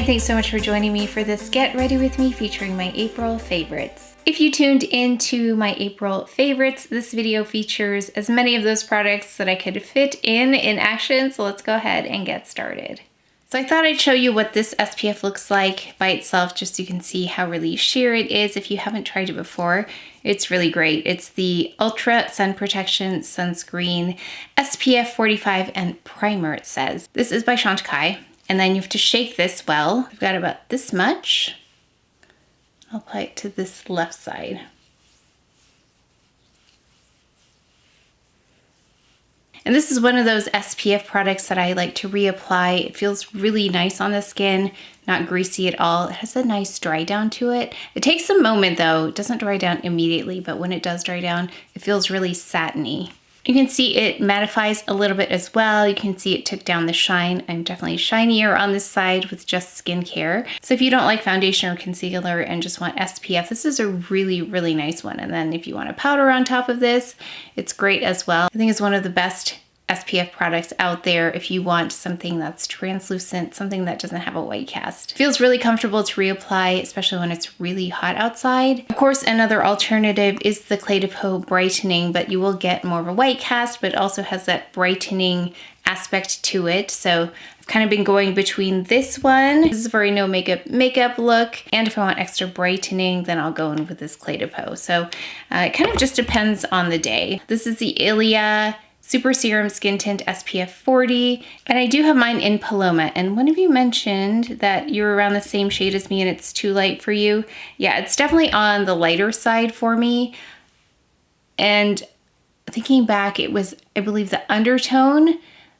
thanks so much for joining me for this Get Ready With Me featuring my April favorites. If you tuned into my April favorites, this video features as many of those products that I could fit in action, so let's go ahead and get started. So I thought I'd show you what this SPF looks like by itself, just so you can see how really sheer it is. If you haven't tried it before, it's really great. It's the Ultra Sun Protection Sunscreen SPF 45 and Primer, it says. This is by Chantecaille, and then you have to shake this well. I've got about this much. I'll apply it to this left side. And this is one of those SPF products that I like to reapply. It feels really nice on the skin, not greasy at all. It has a nice dry down to it. It takes a moment though. It doesn't dry down immediately, but when it does dry down, it feels really satiny. You can see it mattifies a little bit as well. You can see it took down the shine. I'm definitely shinier on this side with just skincare. So if you don't like foundation or concealer and just want SPF, this is a really, really nice one. And then if you want a powder on top of this, it's great as well. I think it's one of the best SPF products out there if you want something that's translucent, something that doesn't have a white cast. It feels really comfortable to reapply, especially when it's really hot outside. Of course, another alternative is the Clé de Peau Brightening, but you will get more of a white cast, but it also has that brightening aspect to it. So I've kind of been going between this one. This is for a no makeup look. And if I want extra brightening, then I'll go in with this Clé de Peau. So it kind of just depends on the day. This is the Ilia Super Serum Skin Tint SPF 40, and I do have mine in Paloma, and one of you mentioned that you're around the same shade as me and it's too light for you. Yeah, it's definitely on the lighter side for me, and thinking back, it was, I believe, the undertone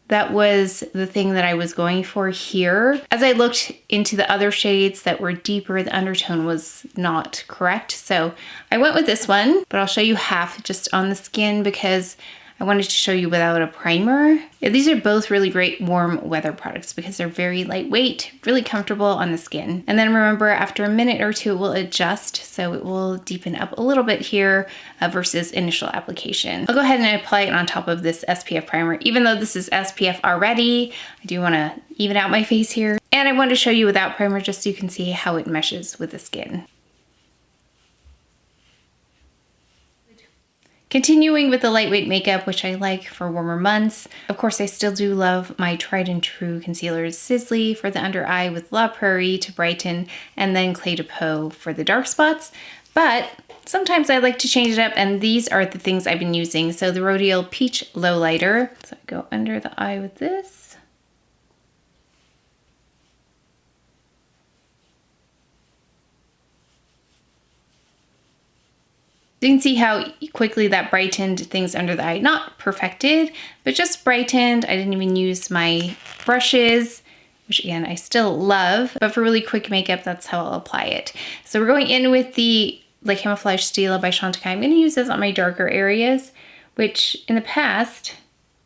that was the thing that I was going for here. As I looked into the other shades that were deeper, the undertone was not correct, so I went with this one, but I'll show you half just on the skin because I wanted to show you without a primer. Yeah, these are both really great warm weather products because they're very lightweight, really comfortable on the skin. And then remember, after a minute or two, it will adjust, so it will deepen up a little bit here versus initial application. I'll go ahead and apply it on top of this SPF primer. Even though this is SPF already, I do want to even out my face here. And I wanted to show you without primer just so you can see how it meshes with the skin. Continuing with the lightweight makeup, which I like for warmer months. Of course, I still do love my tried and true concealers, Sisley for the under eye with La Prairie to brighten, and then Clé de Peau for the dark spots. But sometimes I like to change it up, and these are the things I've been using. So the RODIAL Peach Lowlighter. So I go under the eye with this. You can see how quickly that brightened things under the eye. Not perfected, but just brightened. I didn't even use my brushes, which again, I still love, but for really quick makeup, that's how I'll apply it. So we're going in with the Camouflage Stylo by Chantecaille. I'm gonna use this on my darker areas, which in the past,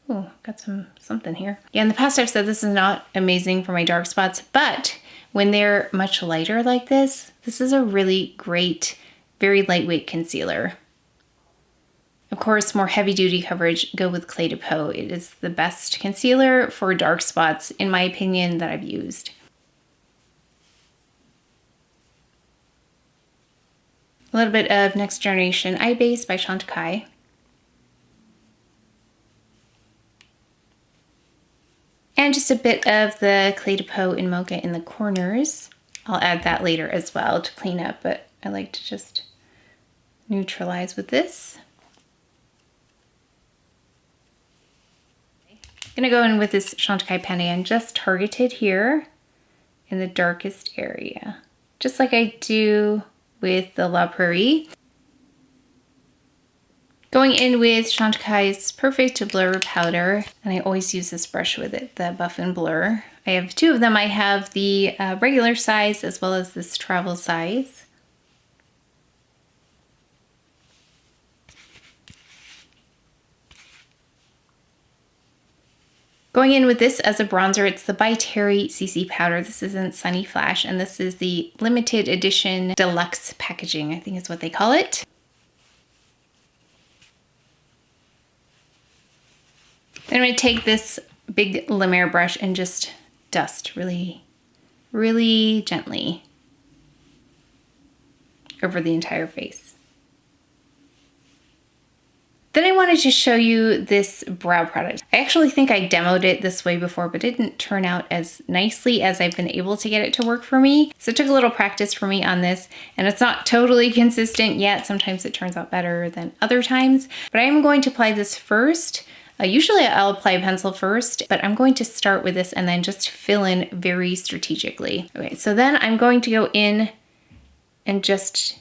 oh, got something here. Yeah, in the past I've said this is not amazing for my dark spots, but when they're much lighter like this, this is a really great, very lightweight concealer. Of course, more heavy duty coverage, go with Clé de Peau. It is the best concealer for dark spots, in my opinion, that I've used. A little bit of Next Generation Eye Base by Chantecaille. And just a bit of the Clé de Peau in Mocha in the corners. I'll add that later as well to clean up, but I like to just neutralize with this. I'm gonna go in with this Chantecaille pen and just target it here in the darkest area, just like I do with the La Prairie. Going in with Chantecaille's Perfect Blur Powder, and I always use this brush with it, the Buff and Blur. I have two of them. I have the regular size as well as this travel size. Going in with this as a bronzer, it's the By Terry CC powder. This isn't Sunny Flash, and this is the limited edition deluxe packaging, I think is what they call it. Then I'm going to take this big MER brush and just dust really really gently over the entire face. Then I wanted to show you this brow product. I actually think I demoed it this way before, but it didn't turn out as nicely as I've been able to get it to work for me. So it took a little practice for me on this, and it's not totally consistent yet. Sometimes it turns out better than other times, but I am going to apply this first. Usually I'll apply a pencil first, but I'm going to start with this and then just fill in very strategically. Okay, so then I'm going to go in and just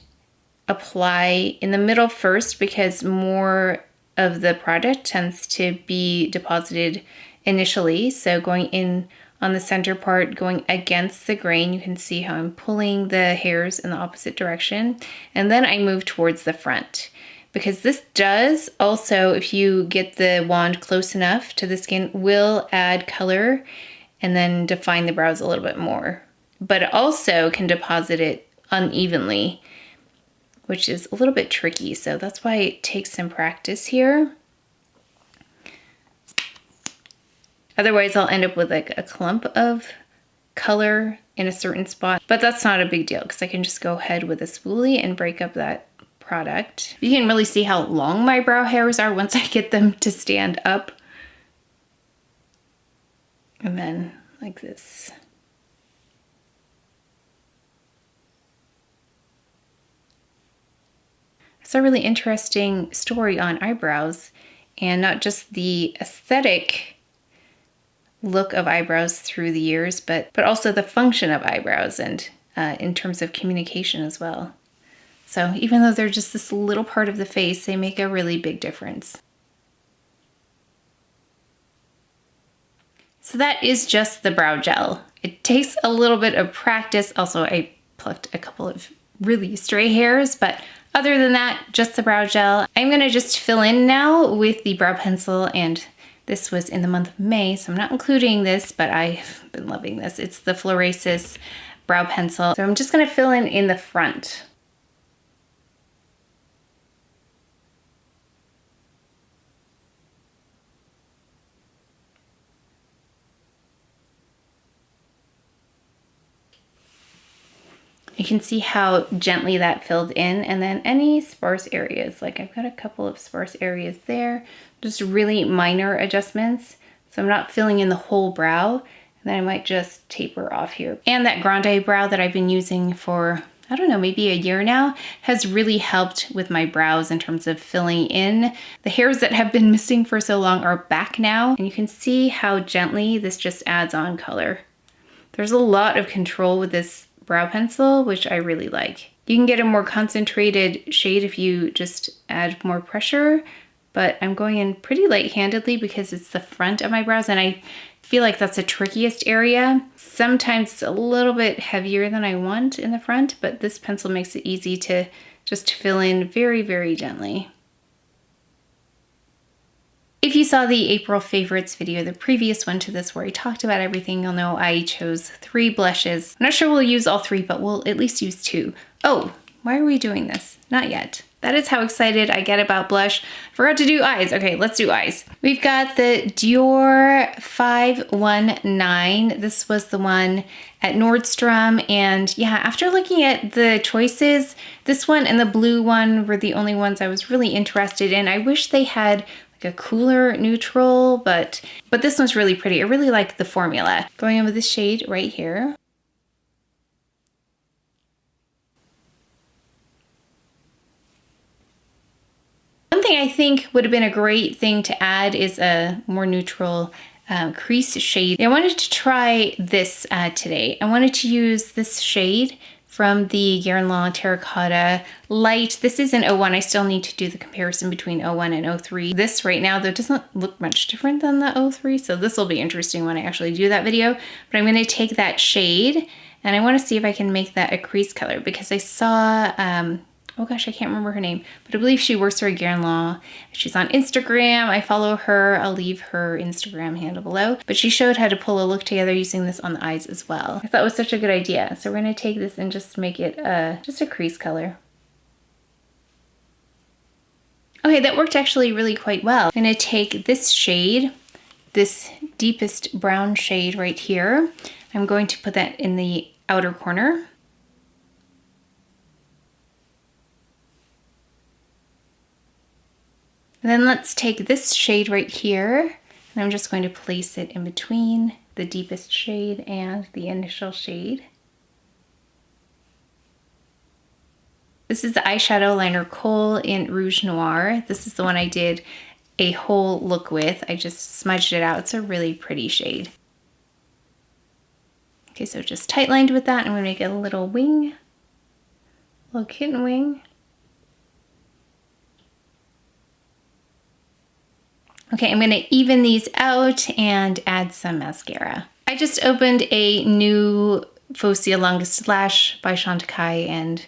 apply in the middle first because more of the product tends to be deposited initially. So going in on the center part, going against the grain, you can see how I'm pulling the hairs in the opposite direction. And then I move towards the front because this does also, if you get the wand close enough to the skin, will add color and then define the brows a little bit more. But it also can deposit it unevenly, which is a little bit tricky. So that's why it takes some practice here. Otherwise I'll end up with like a clump of color in a certain spot, but that's not a big deal because I can just go ahead with a spoolie and break up that product. You can really see how long my brow hairs are once I get them to stand up. And then like this. It's a really interesting story on eyebrows, and not just the aesthetic look of eyebrows through the years, but also the function of eyebrows and in terms of communication as well. So even though they're just this little part of the face, they make a really big difference. So that is just the brow gel. It takes a little bit of practice. Also, I plucked a couple of really stray hairs, but other than that, just the brow gel. I'm gonna just fill in now with the brow pencil, and this was in the month of May, so I'm not including this, but I've been loving this. It's the Florasis brow pencil. So I'm just gonna fill in the front. You can see how gently that filled in, and then any sparse areas, like I've got a couple of sparse areas there, just really minor adjustments. So I'm not filling in the whole brow, and then I might just taper off here. And that grande brow that I've been using for, I don't know, maybe a year now, has really helped with my brows in terms of filling in. The hairs that have been missing for so long are back now, and you can see how gently this just adds on color. There's a lot of control with this brow pencil, which I really like. You can get a more concentrated shade if you just add more pressure, but I'm going in pretty light-handedly because it's the front of my brows, and I feel like that's the trickiest area. Sometimes it's a little bit heavier than I want in the front, but this pencil makes it easy to just fill in very, very gently. If you saw the April favorites video, the previous one to this where I talked about everything, you'll know I chose 3 blushes. I'm not sure we'll use all 3, but we'll at least use 2. Oh, why are we doing this? Not yet. That is how excited I get about blush. Forgot to do eyes. Okay, let's do eyes. We've got the DIOR 519. This was the one at Nordstrom. And yeah, after looking at the choices, this one and the blue one were the only ones I was really interested in. I wish they had like a cooler neutral, but this one's really pretty. I really like the formula. Going in with this shade right here. One thing I think would have been a great thing to add is a more neutral crease shade. I wanted to try this today. I wanted to use this shade from the GUERLAIN Terracotta Lt. This is an 01. I still need to do the comparison between 01 and 03. This right now, though, doesn't look much different than the 03, so this will be interesting when I actually do that video. But I'm going to take that shade, and I want to see if I can make that a crease color, because I saw, oh gosh, I can't remember her name, but I believe she works for GUERLAIN. She's on Instagram. I follow her. I'll leave her Instagram handle below. But she showed how to pull a look together using this on the eyes as well. I thought it was such a good idea. So we're going to take this and just make it just a crease color. Okay, that worked actually really quite well. I'm going to take this shade, this deepest brown shade right here. I'm going to put that in the outer corner. And then let's take this shade right here, and I'm just going to place it in between the deepest shade and the initial shade. This is the eyeshadow liner Kohl in Rouge Noir. This is the one I did a whole look with. I just smudged it out. It's a really pretty shade. Okay, so just tight lined with that, I'm gonna make a little wing, little kitten wing. Okay, I'm gonna even these out and add some mascara. I just opened a new Fossia Longest Lash by Chantecaille and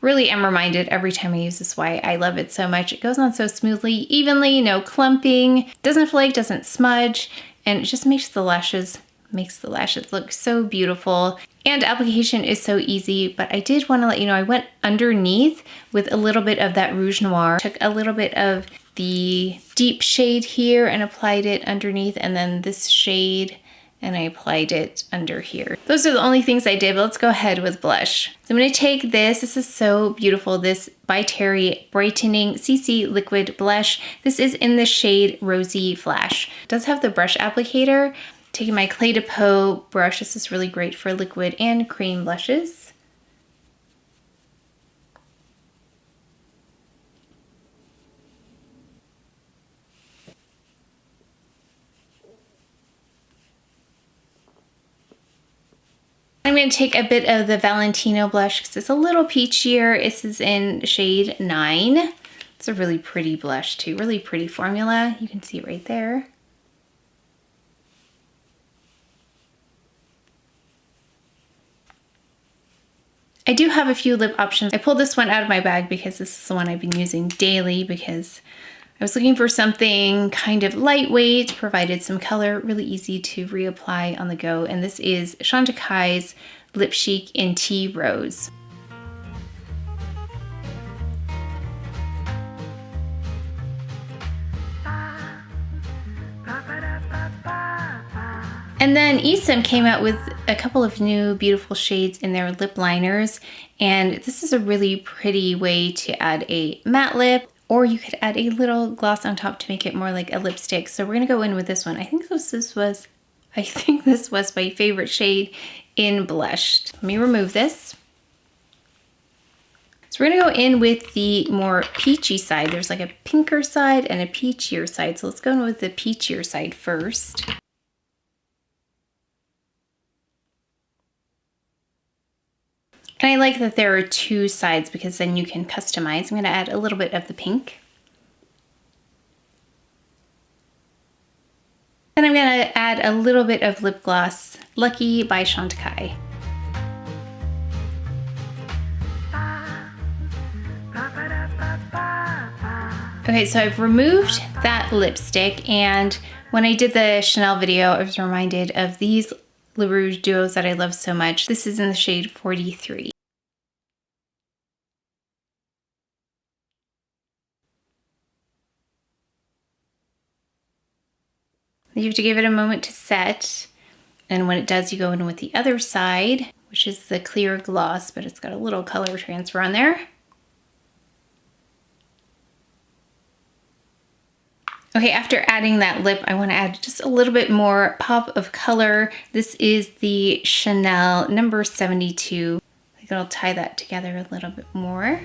really am reminded every time I use this why I love it so much. It goes on so smoothly, evenly, no clumping, doesn't flake, doesn't smudge, and it just makes the lashes look so beautiful. And application is so easy, but I did want to let you know I went underneath with a little bit of that Rouge Noir. Took a little bit of the deep shade here and applied it underneath, and then this shade, and I applied it under here. Those are the only things I did, but let's go ahead with blush. So I'm gonna take this is so beautiful, this by Terry Brightening CC Liquid Blush. This is in the shade Rosy Flash. It does have the brush applicator. Taking my Clé de Peau brush, this is really great for liquid and cream blushes. I'm going to take a bit of the Valentino blush because it's a little peachier. This is in shade 9. It's a really pretty blush too, really pretty formula. You can see it right there. I do have a few lip options. I pulled this one out of my bag because this is the one I've been using daily because I was looking for something kind of lightweight, provided some color, really easy to reapply on the go. And this is Chantecaille's Lip Chic in Tea Rose. And then Esom came out with a couple of new beautiful shades in their lip liners, and this is a really pretty way to add a matte lip, or you could add a little gloss on top to make it more like a lipstick. So we're gonna go in with this one. I think this was my favorite shade in Blushed. Let me remove this. So we're gonna go in with the more peachy side. There's like a pinker side and a peachier side. So let's go in with the peachier side first. And I like that there are two sides because then you can customize. I'm gonna add a little bit of the pink. Then I'm gonna add a little bit of lip gloss, Lucky by Chantecaille. Okay, so I've removed that lipstick, and when I did the Chanel video, I was reminded of these Le Rouge Duos that I love so much. This is in the shade 43. You have to give it a moment to set, and when it does, you go in with the other side, which is the clear gloss, but it's got a little color transfer on there. Okay, after adding that lip, I want to add just a little bit more pop of color. This is the Chanel number 72. I think I'll tie that together a little bit more.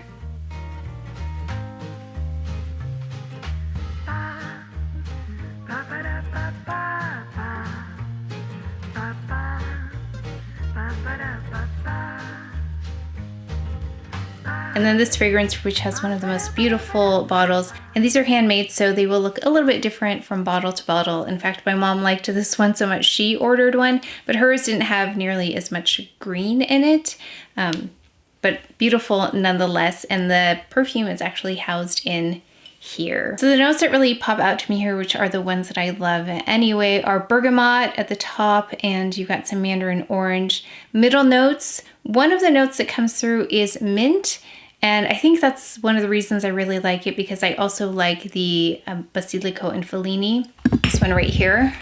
And then this fragrance, which has one of the most beautiful bottles. And these are handmade, so they will look a little bit different from bottle to bottle. In fact, my mom liked this one so much she ordered one, but hers didn't have nearly as much green in it. But beautiful nonetheless. And the perfume is actually housed in here. So the notes that really pop out to me here, which are the ones that I love anyway, are bergamot at the top, and you've got some mandarin orange. Middle notes, one of the notes that comes through is mint, and I think that's one of the reasons I really like it, because I also like the Basilico and Fellini, this one right here,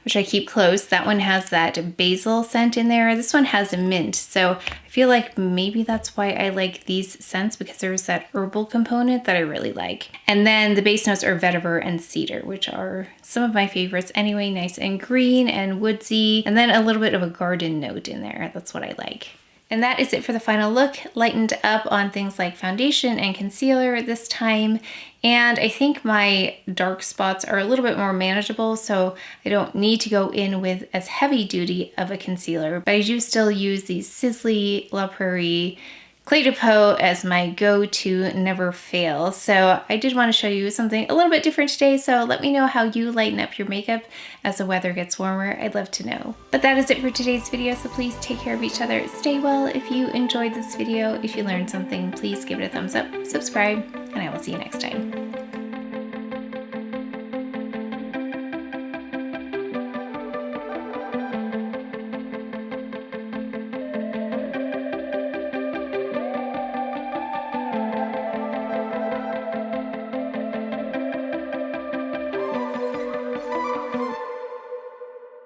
which I keep close. That one has that basil scent in there. This one has a mint. So I feel like maybe that's why I like these scents, because there's that herbal component that I really like. And then the base notes are vetiver and cedar, which are some of my favorites anyway. Nice and green and woodsy. And then a little bit of a garden note in there. That's what I like. And that is it for the final look. Lightened up on things like foundation and concealer this time. And I think my dark spots are a little bit more manageable, so I don't need to go in with as heavy duty of a concealer. But I do still use the Sisley La Prairie Clé de Peau as my go-to, never fail. So I did want to show you something a little bit different today, so let me know how you lighten up your makeup as the weather gets warmer. I'd love to know. But that is it for today's video, so please take care of each other. Stay well if you enjoyed this video. If you learned something, please give it a thumbs up, subscribe, and I will see you next time.